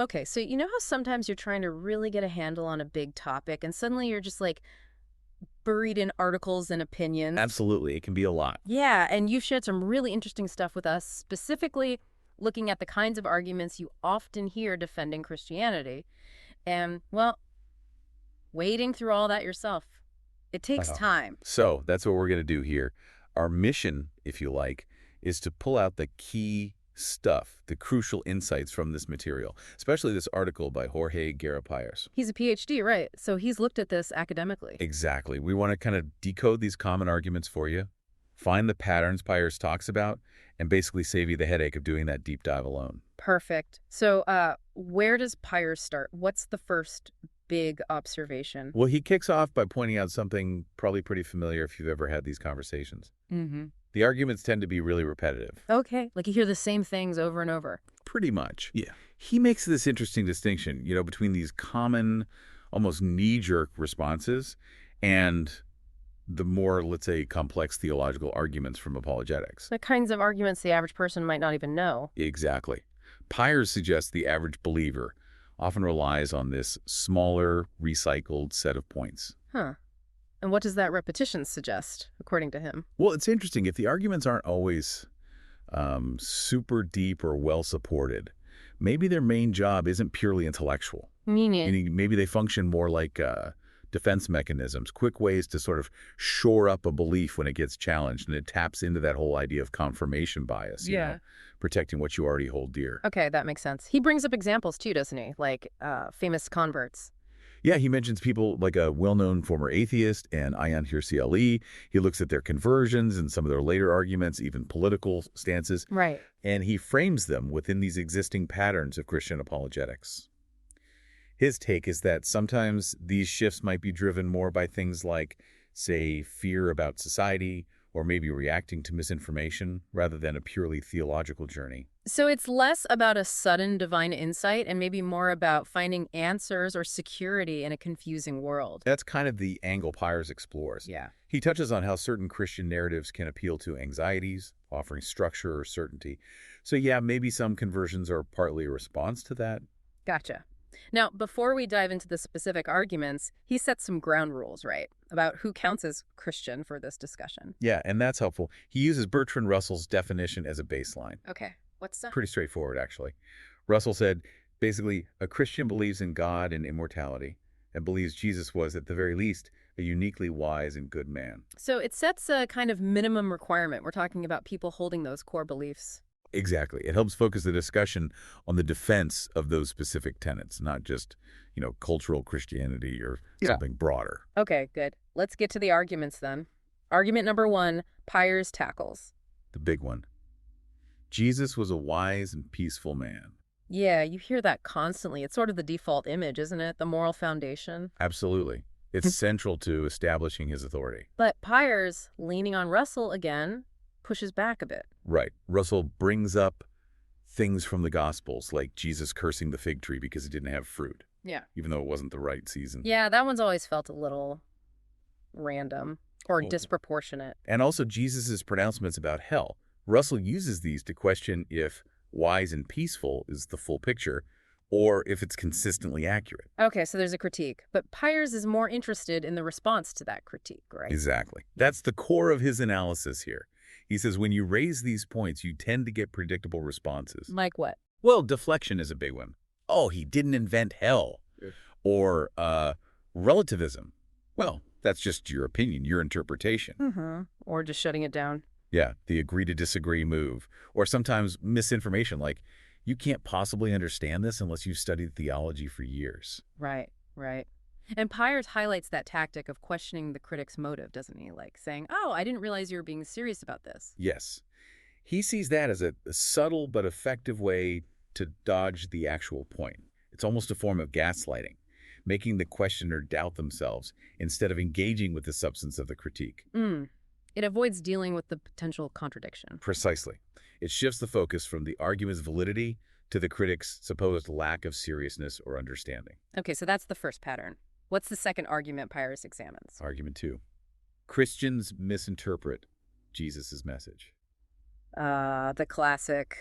Okay, so you know how sometimes you're trying to really get a handle on a big topic and suddenly you're just like buried in articles and opinions? Absolutely. It can be a lot. Yeah, and you've shared some really interesting stuff with us, specifically looking at the kinds of arguments you often hear defending Christianity. And, well, wading through all that yourself, it takes Uh-huh. time. So that's what we're going to do here. Our mission, if you like, is to pull out the key stuff, the crucial insights from this material, especially this article by Jorge Guerra Pires. He's a PhD, right? So he's looked at this academically. Exactly. We want to kind of decode these common arguments for you, find the patterns Pires talks about, and basically save you the headache of doing that deep dive alone. Perfect. So, where does Pyre start? What's the first big observation? Well, he kicks off by pointing out something probably pretty familiar if you've ever had these conversations. Mm-hmm. The arguments tend to be really repetitive. Okay, like you hear the same things over and over. Pretty much. Yeah. He makes this interesting distinction, between these common, almost knee-jerk responses and the more, let's say, complex theological arguments from apologetics. The kinds of arguments the average person might not even know. Exactly. Pires suggests the average believer often relies on this smaller, recycled set of points. Huh. And what does that repetition suggest, according to him? Well, it's interesting. If the arguments aren't always super deep or well-supported, maybe their main job isn't purely intellectual. Meaning? Meaning maybe they function more like defense mechanisms, quick ways to sort of shore up a belief when it gets challenged, and it taps into that whole idea of confirmation bias, protecting what you already hold dear. Okay, that makes sense. He brings up examples too, doesn't he? Like famous converts. Yeah, he mentions people like a well-known former atheist and Ayan Hirsi Ali. He looks at their conversions and some of their later arguments, even political stances, Right. and he frames them within these existing patterns of Christian apologetics. His take is that sometimes these shifts might be driven more by things like, say, fear about society or maybe reacting to misinformation rather than a purely theological journey. So it's less about a sudden divine insight and maybe more about finding answers or security in a confusing world. That's kind of the angle Pires explores. Yeah. He touches on how certain Christian narratives can appeal to anxieties, offering structure or certainty. So yeah, maybe some conversions are partly a response to that. Gotcha. Now, before we dive into the specific arguments, he sets some ground rules, right, about who counts as Christian for this discussion. Yeah, and that's helpful. He uses Bertrand Russell's definition as a baseline. Okay. What's that? Pretty straightforward, actually. Russell said, basically, a Christian believes in God and immortality and believes Jesus was, at the very least, a uniquely wise and good man. So it sets a kind of minimum requirement. We're talking about people holding those core beliefs. Exactly. It helps focus the discussion on the defense of those specific tenets, not just, cultural Christianity or something broader. Okay, good. Let's get to the arguments then. Argument number 1, Pires tackles. The big one. Jesus was a wise and peaceful man. Yeah, you hear that constantly. It's sort of the default image, isn't it? The moral foundation. Absolutely. It's central to establishing his authority. But Pires, leaning on Russell again, pushes back a bit. Right. Russell brings up things from the Gospels, like Jesus cursing the fig tree because it didn't have fruit. Yeah. Even though it wasn't the right season. Yeah, that one's always felt a little random or disproportionate. And also Jesus' pronouncements about hell. Russell uses these to question if wise and peaceful is the full picture, or if it's consistently accurate. Okay, so there's a critique. But Pires is more interested in the response to that critique, right? Exactly. That's the core of his analysis here. He says when you raise these points, you tend to get predictable responses. Like what? Well, deflection is a big one. Oh, he didn't invent hell. Yeah. Or relativism. Well, that's just your opinion, your interpretation. Mm-hmm. Or just shutting it down. Yeah, the agree to disagree move. Or sometimes misinformation, like, you can't possibly understand this unless you've studied theology for years. Right, right. And Pires highlights that tactic of questioning the critic's motive, doesn't he? Like saying, oh, I didn't realize you were being serious about this. Yes. He sees that as a subtle but effective way to dodge the actual point. It's almost a form of gaslighting, making the questioner doubt themselves instead of engaging with the substance of the critique. It avoids dealing with the potential contradiction. Precisely. It shifts the focus from the argument's validity to the critic's supposed lack of seriousness or understanding. Okay, so that's the first pattern. What's the second argument Pires examines? Argument 2. Christians misinterpret Jesus' message. The classic,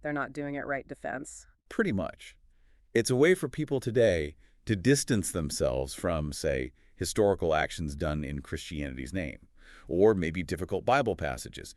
they're not doing it right defense. Pretty much. It's a way for people today to distance themselves from, say, historical actions done in Christianity's name, or maybe difficult Bible passages.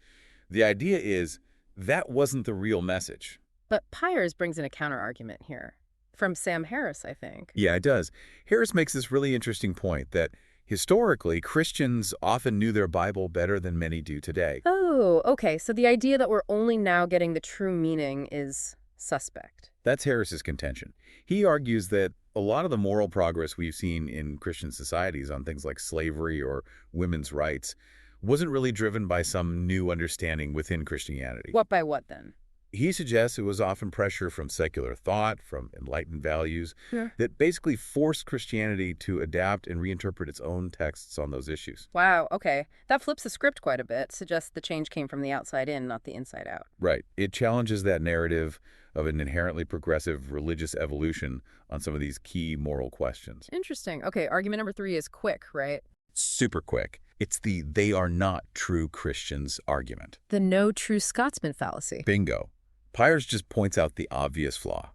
The idea is that wasn't the real message. But Pires brings in a counter-argument here. From Sam Harris, I think. Yeah, it does. Harris makes this really interesting point that historically, Christians often knew their Bible better than many do today. Oh, okay. So the idea that we're only now getting the true meaning is suspect. That's Harris's contention. He argues that a lot of the moral progress we've seen in Christian societies on things like slavery or women's rights wasn't really driven by some new understanding within Christianity. What by what, then? He suggests it was often pressure from secular thought, from enlightened values, that basically forced Christianity to adapt and reinterpret its own texts on those issues. Wow, okay. That flips the script quite a bit, suggests the change came from the outside in, not the inside out. Right. It challenges that narrative of an inherently progressive religious evolution on some of these key moral questions. Interesting. Okay, argument number 3 is quick, right? Super quick. It's the "they are not true Christians" argument. The no true Scotsman fallacy. Bingo. Pires just points out the obvious flaw.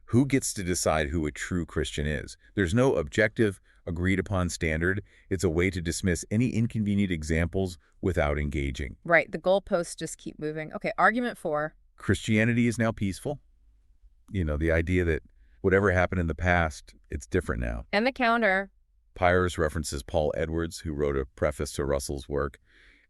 Who gets to decide who a true Christian is? There's no objective, agreed-upon standard. It's a way to dismiss any inconvenient examples without engaging. Right, the goalposts just keep moving. Okay, argument 4. Christianity is now peaceful. You know, the idea that whatever happened in the past, it's different now. And the counter. Pires references Paul Edwards, who wrote a preface to Russell's work.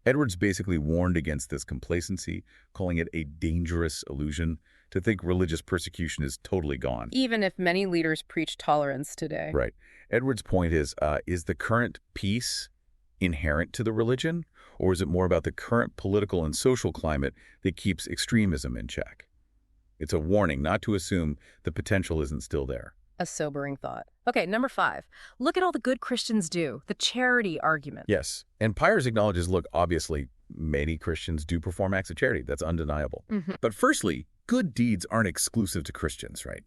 Edwards basically warned against this complacency, calling it a dangerous illusion to think religious persecution is totally gone. Even if many leaders preach tolerance today. Right. Edwards' point is the current peace inherent to the religion, or is it more about the current political and social climate that keeps extremism in check? It's a warning not to assume the potential isn't still there. A sobering thought. Okay, number 5. Look at all the good Christians do. The charity argument. Yes. And Pires acknowledges, look, obviously, many Christians do perform acts of charity. That's undeniable. But firstly, good deeds aren't exclusive to Christians, right?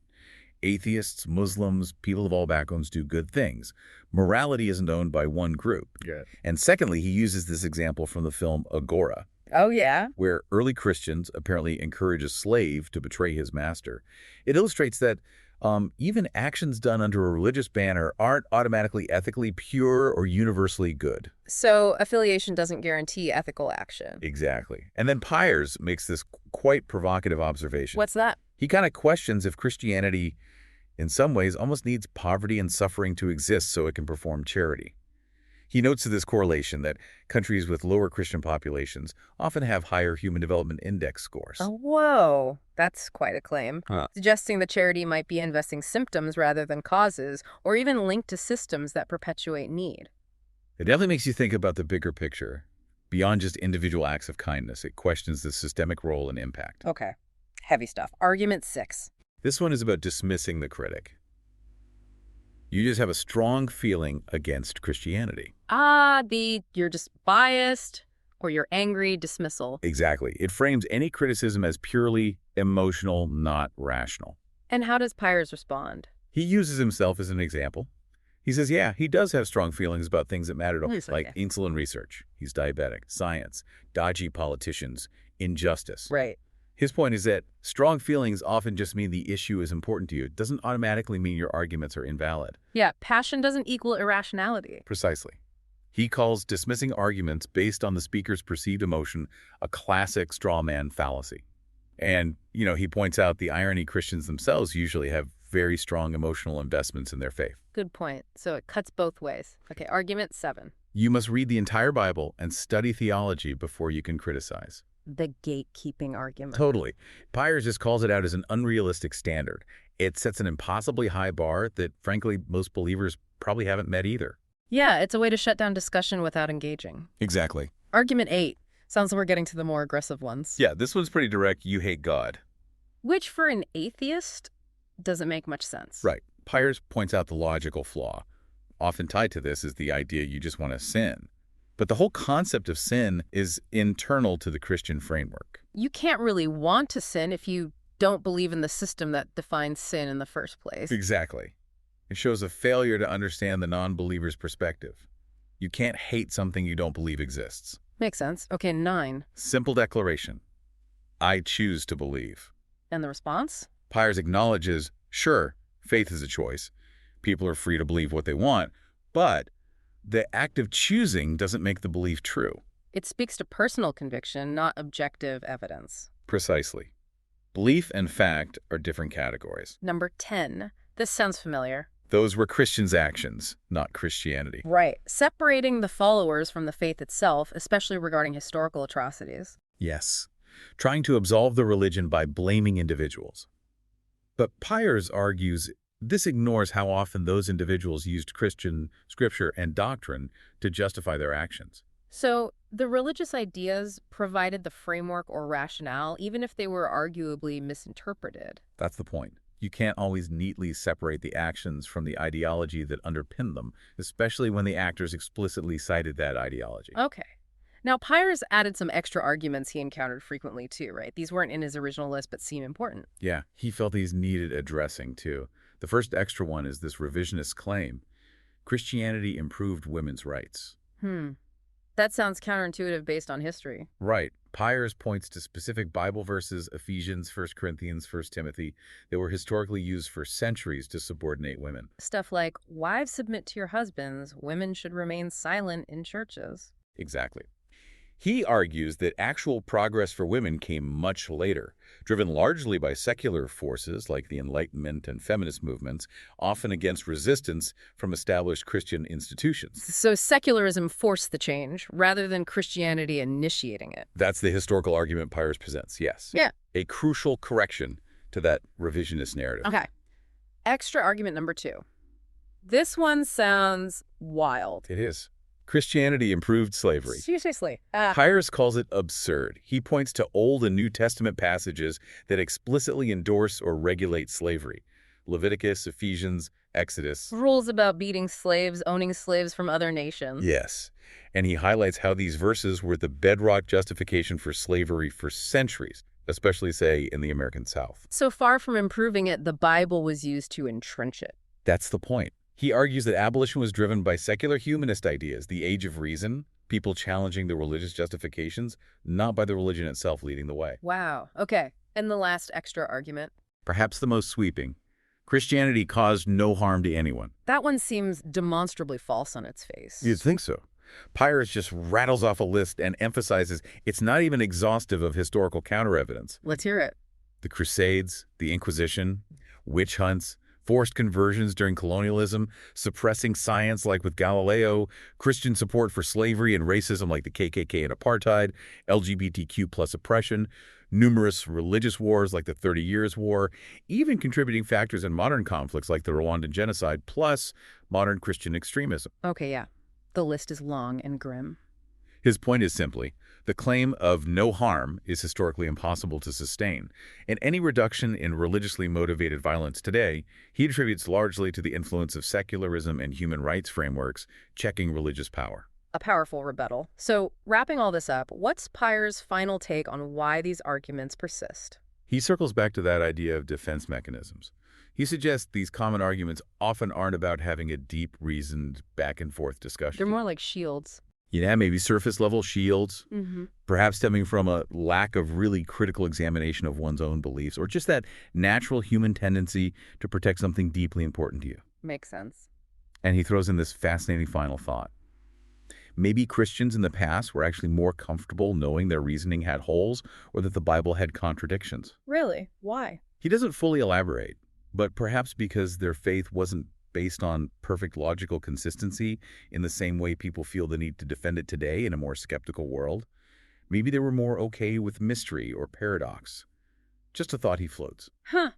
Atheists, Muslims, people of all backgrounds do good things. Morality isn't owned by one group. Yeah. And secondly, he uses this example from the film Agora, Oh, yeah? where early Christians apparently encourage a slave to betray his master. It illustrates that even actions done under a religious banner aren't automatically ethically pure or universally good. So affiliation doesn't guarantee ethical action. Exactly. And then Pires makes this quite provocative observation. What's that? He kind of questions if Christianity, in some ways, almost needs poverty and suffering to exist so it can perform charity. He notes this correlation that countries with lower Christian populations often have higher Human Development Index scores. Oh, whoa. That's quite a claim. Huh. Suggesting that charity might be investing symptoms rather than causes, or even linked to systems that perpetuate need. It definitely makes you think about the bigger picture. Beyond just individual acts of kindness, it questions the systemic role and impact. Okay. Heavy stuff. Argument 6. This one is about dismissing the critic. You just have a strong feeling against Christianity. You're just biased or you're angry dismissal. Exactly. It frames any criticism as purely emotional, not rational. And how does Pires respond? He uses himself as an example. He says, yeah, he does have strong feelings about things that matter to him, like insulin research. He's diabetic, science, dodgy politicians, injustice. Right. His point is that strong feelings often just mean the issue is important to you. It doesn't automatically mean your arguments are invalid. Yeah, passion doesn't equal irrationality. Precisely. He calls dismissing arguments based on the speaker's perceived emotion a classic straw man fallacy. And, you know, he points out the irony Christians themselves usually have very strong emotional investments in their faith. Good point. So it cuts both ways. Okay, argument 7. You must read the entire Bible and study theology before you can criticize. The gatekeeping argument. Totally. Pires just calls it out as an unrealistic standard. It sets an impossibly high bar that, frankly, most believers probably haven't met either. Yeah, it's a way to shut down discussion without engaging. Exactly. Argument 8. Sounds like we're getting to the more aggressive ones. Yeah, this one's pretty direct. You hate God. Which, for an atheist, doesn't make much sense. Right. Pires points out the logical flaw. Often tied to this is the idea you just want to sin. But the whole concept of sin is internal to the Christian framework. You can't really want to sin if you don't believe in the system that defines sin in the first place. Exactly. It shows a failure to understand the non-believer's perspective. You can't hate something you don't believe exists. Makes sense. Okay, 9. Simple declaration. I choose to believe. And the response? Pires acknowledges Sure, faith is a choice. People are free to believe what they want, but the act of choosing doesn't make the belief true. It speaks to personal conviction, not objective evidence. Precisely. Belief and fact are different categories. Number 10. This sounds familiar. Those were Christians' actions, not Christianity. Right. Separating the followers from the faith itself, especially regarding historical atrocities. Yes. Trying to absolve the religion by blaming individuals. But Pires argues this ignores how often those individuals used Christian scripture and doctrine to justify their actions. So, the religious ideas provided the framework or rationale, even if they were arguably misinterpreted. That's the point. You can't always neatly separate the actions from the ideology that underpinned them, especially when the actors explicitly cited that ideology. Okay. Now, Pires added some extra arguments he encountered frequently too, right? These weren't in his original list, but seem important. Yeah, he felt these needed addressing too. The first extra one is this revisionist claim. Christianity improved women's rights. That sounds counterintuitive based on history. Right. Pires points to specific Bible verses, Ephesians, 1 Corinthians, 1 Timothy, that were historically used for centuries to subordinate women. Stuff like, wives submit to your husbands, women should remain silent in churches. Exactly. He argues that actual progress for women came much later, driven largely by secular forces like the Enlightenment and feminist movements, often against resistance from established Christian institutions. So secularism forced the change, rather than Christianity initiating it. That's the historical argument Pires presents, yes. Yeah. A crucial correction to that revisionist narrative. Okay. Extra argument number 2. This one sounds wild. It is. Christianity improved slavery. Seriously. Pires calls it absurd. He points to Old and New Testament passages that explicitly endorse or regulate slavery. Leviticus, Ephesians, Exodus. Rules about beating slaves, owning slaves from other nations. Yes. And he highlights how these verses were the bedrock justification for slavery for centuries, especially, say, in the American South. So far from improving it, the Bible was used to entrench it. That's the point. He argues that abolition was driven by secular humanist ideas, the age of reason, people challenging the religious justifications, not by the religion itself leading the way. Wow. Okay. And the last extra argument. Perhaps the most sweeping. Christianity caused no harm to anyone. That one seems demonstrably false on its face. You'd think so. Pires just rattles off a list and emphasizes it's not even exhaustive of historical counter-evidence. Let's hear it. The Crusades, the Inquisition, witch hunts, forced conversions during colonialism, suppressing science like with Galileo, Christian support for slavery and racism like the KKK and apartheid, LGBTQ plus oppression, numerous religious wars like the 30 Years' War, even contributing factors in modern conflicts like the Rwandan genocide, plus modern Christian extremism. Okay, yeah. The list is long and grim. His point is simply, the claim of no harm is historically impossible to sustain, and any reduction in religiously motivated violence today he attributes largely to the influence of secularism and human rights frameworks checking religious power. A powerful rebuttal. So, wrapping all this up, what's Pires' final take on why these arguments persist? He circles back to that idea of defense mechanisms. He suggests these common arguments often aren't about having a deep, reasoned, back-and-forth discussion. They're more like shields. Yeah, maybe surface-level shields, perhaps stemming from a lack of really critical examination of one's own beliefs, or just that natural human tendency to protect something deeply important to you. Makes sense. And he throws in this fascinating final thought. Maybe Christians in the past were actually more comfortable knowing their reasoning had holes or that the Bible had contradictions. Really? Why? He doesn't fully elaborate, but perhaps because their faith wasn't based on perfect logical consistency in the same way people feel the need to defend it today in a more skeptical world. Maybe they were more okay with mystery or paradox. Just a thought he floats. Huh.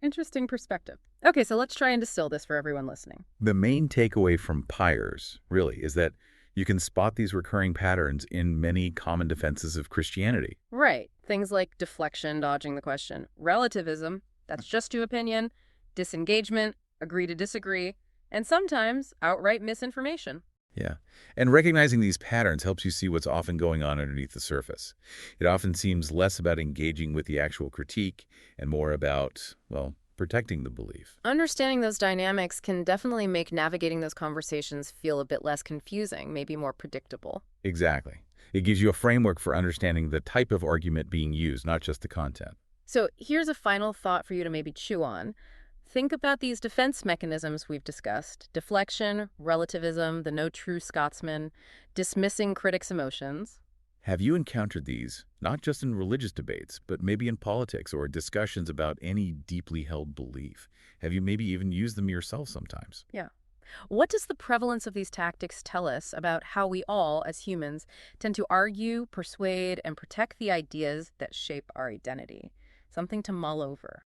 Interesting perspective. Okay, so let's try and distill this for everyone listening. The main takeaway from Pires, really, is that you can spot these recurring patterns in many common defenses of Christianity. Right. Things like deflection, dodging the question, relativism, that's just your opinion, disengagement, agree to disagree, and sometimes outright misinformation. Yeah. And recognizing these patterns helps you see what's often going on underneath the surface. It often seems less about engaging with the actual critique and more about, well, protecting the belief. Understanding those dynamics can definitely make navigating those conversations feel a bit less confusing, maybe more predictable. Exactly. It gives you a framework for understanding the type of argument being used, not just the content. So here's a final thought for you to maybe chew on. Think about these defense mechanisms we've discussed: deflection, relativism, the no true Scotsman, dismissing critics' emotions. Have you encountered these, not just in religious debates, but maybe in politics or discussions about any deeply held belief? Have you maybe even used them yourself sometimes? Yeah. What does the prevalence of these tactics tell us about how we all, as humans, tend to argue, persuade, and protect the ideas that shape our identity? Something to mull over.